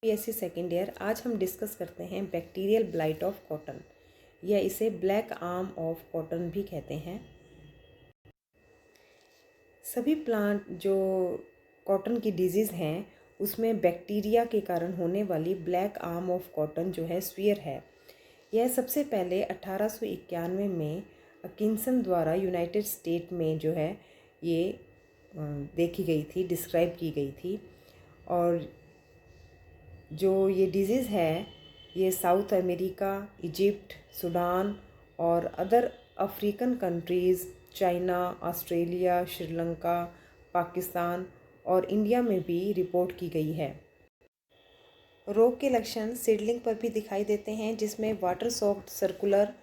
BSc second year. आज हम discuss करते हैं बैक्टीरियल ब्लाइट ऑफ कॉटन, या इसे ब्लैक आर्म ऑफ कॉटन भी कहते हैं। सभी प्लांट जो कॉटन की डिजीज़ हैं उसमें बैक्टीरिया के कारण होने वाली ब्लैक आर्म ऑफ कॉटन जो है स्वीयर है। यह सबसे पहले 1891 में अकिंसन द्वारा यूनाइटेड स्टेट में जो है ये देखी गई थी, डिस्क्राइब की गई थी। और जो ये डिज़ीज़ है ये साउथ अमेरिका, इजिप्ट, सूडान और other African countries, China, Australia, Sri Lanka, Pakistan और इंडिया में भी रिपोर्ट की गई है। रोग के लक्षण सीडलिंग पर भी दिखाई देते हैं, जिसमें वाटर सॉक्ड सर्कुलर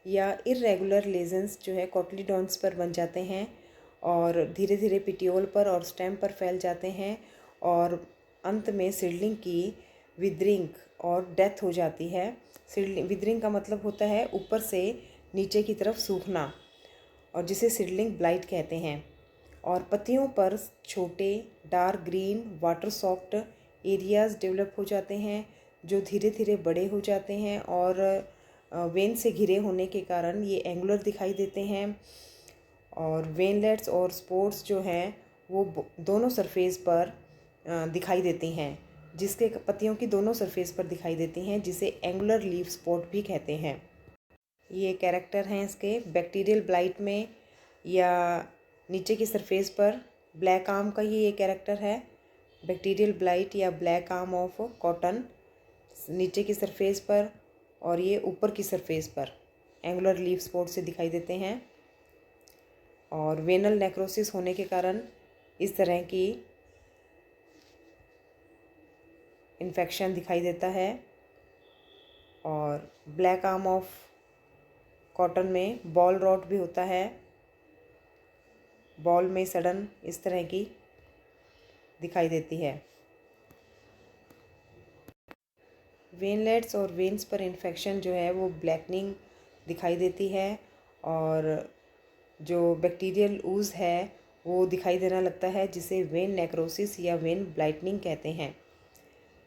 या इर्रेगुलर लेजन्स जो है कॉटलीडॉन्स पर बन जाते हैं और धीरे धीरे पिटियोल पर और स्टेम पर फैल जाते हैं और अंत में सीडलिंग की विदरिंग और डेथ हो जाती है। सीडलिंग विदरिंग का मतलब होता है ऊपर से नीचे की तरफ सूखना, और जिसे सीडलिंग ब्लाइट कहते हैं। और पत्तियों पर छोटे dark green water soft areas develop हो जाते हैं जो धीरे धीरे बड़े हो जाते हैं और वेन से घिरे होने के कारण ये एंगुलर दिखाई देते हैं। और वेनलेट्स और स्पोर्ट्स जो हैं वो दोनों सरफेस पर दिखाई देती हैं, जिसके पत्तियों की दोनों सरफेस पर दिखाई देती हैं, जिसे एंगुलर लीफ स्पॉट भी कहते हैं। ये कैरेक्टर हैं इसके बैक्टीरियल ब्लाइट में, या नीचे की सरफेस पर ब्लैक आर्म का ये कैरेक्टर है। बैक्टीरियल ब्लाइट या ब्लैक आर्म ऑफ कॉटन नीचे की सरफेस पर, और ये ऊपर की सरफेस पर एंगुलर लीफ स्पॉट से दिखाई देते हैं। और वेनल नेक्रोसिस होने के कारण इस तरह की इन्फेक्शन दिखाई देता है। और ब्लैक आर्म ऑफ कॉटन में बॉल रॉट भी होता है, बॉल में सड़न इस तरह की दिखाई देती है। वेनलेट्स और वेन्स पर इन्फेक्शन जो है वो ब्लैकनिंग दिखाई देती है, और जो बैक्टीरियल ऊज है वो दिखाई देना लगता है, जिसे वेन नेक्रोसिस या वेन ब्लाइटनिंग कहते हैं।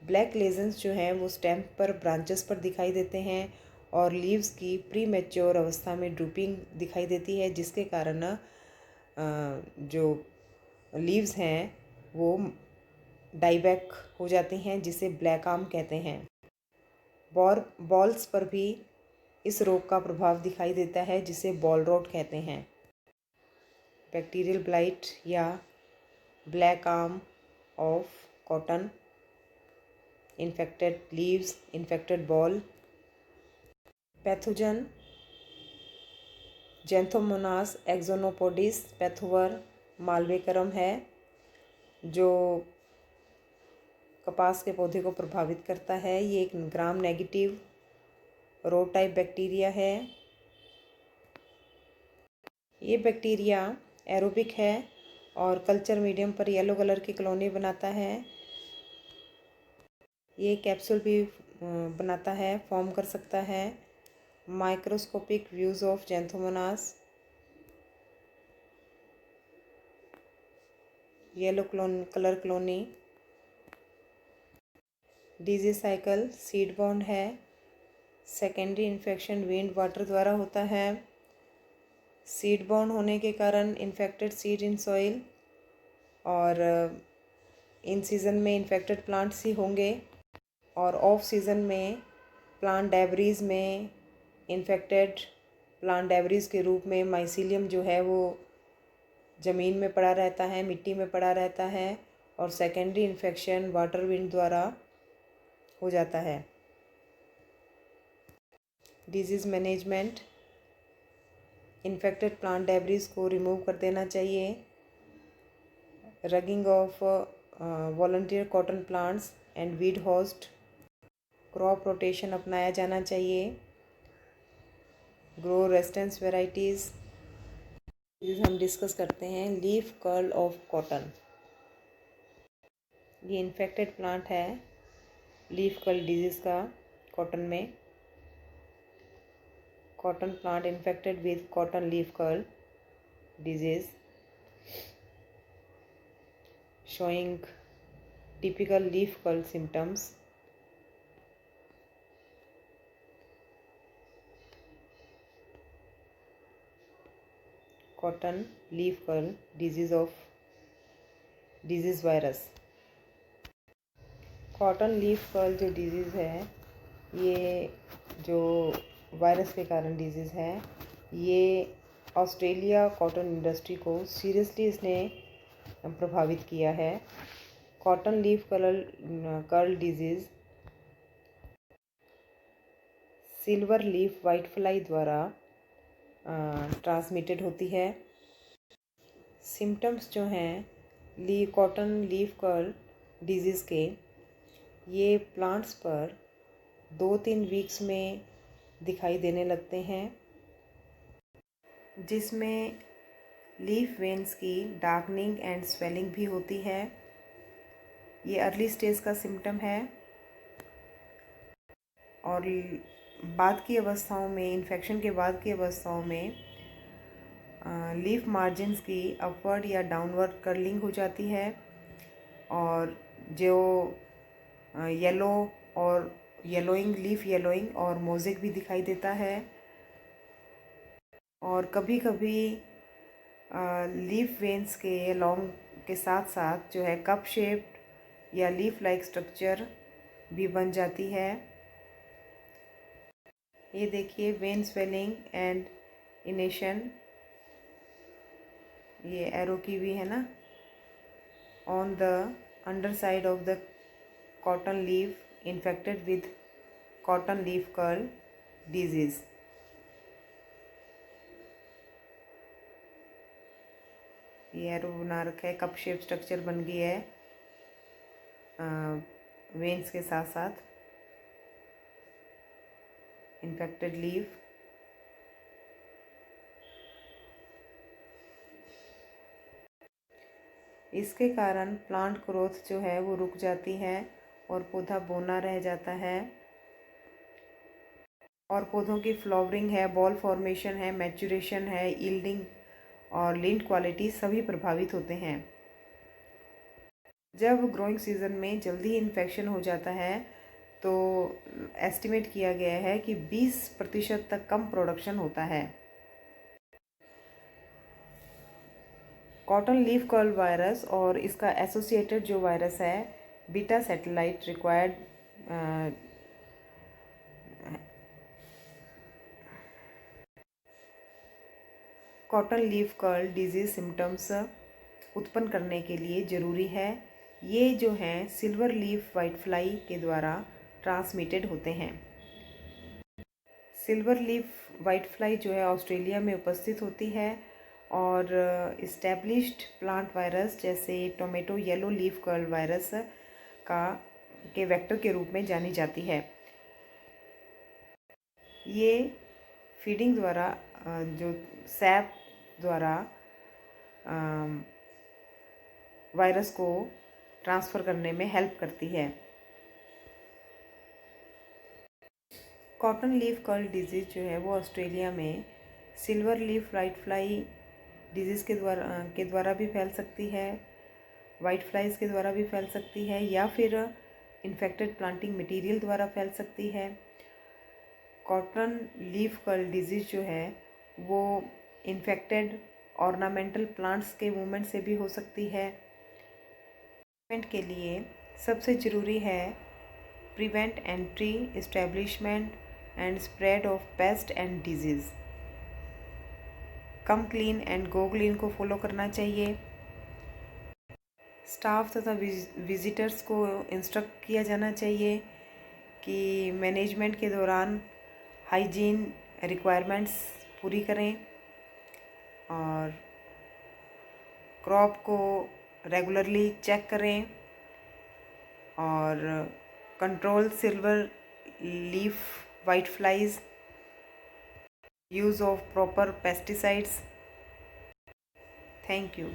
ब्लैक लेजन्स जो हैं वो स्टेम पर ब्रांचेस पर दिखाई देते हैं और लीव्स की प्री मैच्योर अवस्था में ड्रूपिंग दिखाई देती है, जिसके कारण जो लीव्स हैं वो डाइबैक हो जाती हैं, जिसे ब्लैक आर्म कहते हैं। बॉल्स पर भी इस रोग का प्रभाव दिखाई देता है, जिसे बॉल रॉट कहते हैं। बैक्टीरियल ब्लाइट या black arm of cotton, infected leaves, infected boll. Pathogen Xanthomonas axonopodis pathovar malvacearum है, जो कपास के पौधे को प्रभावित करता है। ये एक ग्राम नेगेटिव रो टाइप बैक्टीरिया है। ये बैक्टीरिया एरोबिक है और कल्चर मीडियम पर येलो कलर की कॉलोनी बनाता है। ये कैप्सूल भी बनाता है, फॉर्म कर सकता है। Microscopic views of Xanthomonas, yellow colour colony. Disease cycle seed bond है। सेकेंडरी इन्फेक्शन विंड वाटर द्वारा होता है। सीड बॉन्ड होने के कारण इन्फेक्टेड सीड इन सॉइल, और इन सीज़न में इन्फेक्टेड प्लांट्स ही होंगे, और ऑफ सीज़न में प्लांट डेब्रीज में इन्फेक्टेड प्लांट डेब्रीज के रूप में माइसीलियम जो है वो ज़मीन में पड़ा रहता है, मिट्टी में पड़ा रहता है, और सेकेंडरी इन्फेक्शन वाटर विंड द्वारा हो जाता है। Disease management, infected plant debris को रिमूव कर देना चाहिए। Ragging of volunteer cotton plants and weed host, crop rotation अपनाया जाना चाहिए। ग्रो रेजिस्टेंस वेराइटीज़ हम डिस्कस करते हैं। लीफ कर्ल ऑफ कॉटन, ये इन्फेक्टेड प्लांट है लीफ कर्ल डिजीज़ का कॉटन में। Cotton plant infected with cotton leaf curl disease showing typical leaf curl symptoms cotton leaf curl disease virus. Cotton leaf curl जो disease है, ये जो virus के कारण डिजीज़ है, ये ऑस्ट्रेलिया कॉटन इंडस्ट्री को सीरियसली इसने प्रभावित किया है। Cotton leaf curl disease silver leaf white fly द्वारा ट्रांसमिटेड होती है। सिम्टम्स जो हैं कॉटन लीफ कर्ल डिजीज़ के, ये प्लांट्स पर 2-3 वीक्स में दिखाई देने लगते हैं, जिसमें लीफ वेन्स की डार्कनिंग एंड स्वेलिंग भी होती है। ये अर्ली स्टेज का सिम्टम है और बाद की अवस्थाओं में, इन्फेक्शन के बाद की अवस्थाओं में लीफ मार्जिन्स की अपवर्ड या डाउनवर्ड कर्लिंग हो जाती है और जो येलो और लीफ येलोइंग और मोज़ेक भी दिखाई देता है। और कभी कभी लीफ वेन्स के लॉन्ग के साथ साथ जो है कप शेप्ड या लीफ लाइक स्ट्रक्चर भी बन जाती है। ये देखिए, वेन स्वेलिंग एंड इनेशन, ये एरो की भी है ना, on the under side of the cotton leaf infected with cotton leaf curl disease. ये एरो बना रखा है, कप शेप स्ट्रक्चर बन गई है वेन्स के साथ साथ इन्फेक्टेड लीफ। इसके कारण प्लांट ग्रोथ जो है वो रुक जाती है और पौधा बौना रह जाता है और पौधों की फ्लावरिंग है, बॉल फॉर्मेशन है, मैच्योरेशन है, यील्डिंग और लिंट क्वालिटी सभी प्रभावित होते हैं। जब ग्रोइंग सीज़न में जल्दी इन्फेक्शन हो जाता है तो एस्टिमेट किया गया है कि 20% तक कम प्रोडक्शन होता है। कॉटन लीफ कर्ल वायरस और इसका एसोसिएटेड जो वायरस है beta satellite required cotton leaf curl disease symptoms उत्पन्न करने के लिए ज़रूरी है। ये जो हैं सिल्वर लीफ वाइट फ्लाई के द्वारा ट्रांसमिटेड होते हैं। सिल्वर लीफ वाइट फ्लाई जो है ऑस्ट्रेलिया में उपस्थित होती है और इस्टेब्लिश्ड प्लांट वायरस जैसे tomato yellow leaf curl virus के वेक्टर के रूप में जानी जाती है। ये फीडिंग द्वारा जो सैप द्वारा वायरस को ट्रांसफ़र करने में हेल्प करती है। कॉटन लीफ कर्ल डिजीज़ जो है वो ऑस्ट्रेलिया में silver leaf white fly disease के द्वारा भी फैल सकती है, वाइट फ्लाइज के द्वारा भी फैल सकती है या फिर इन्फेक्टेड प्लांटिंग मटेरियल द्वारा फैल सकती है। कॉटन लीफ कर्ल डिजीज़ जो है वो इन्फेक्टेड ऑर्नामेंटल प्लांट्स के मूवमेंट से भी हो सकती है। प्रिवेंट के लिए सबसे ज़रूरी है prevent entry, establishment and spread of paste and disease. Come clean and go clean को फॉलो करना चाहिए। स्टाफ तथा विजिटर्स को इंस्ट्रक्ट किया जाना चाहिए कि मैनेजमेंट के दौरान हाइजीन रिक्वायरमेंट्स पूरी करें और क्रॉप को रेगुलरली चेक करें और control silver leaf white flies, use of proper pesticides. Thank you.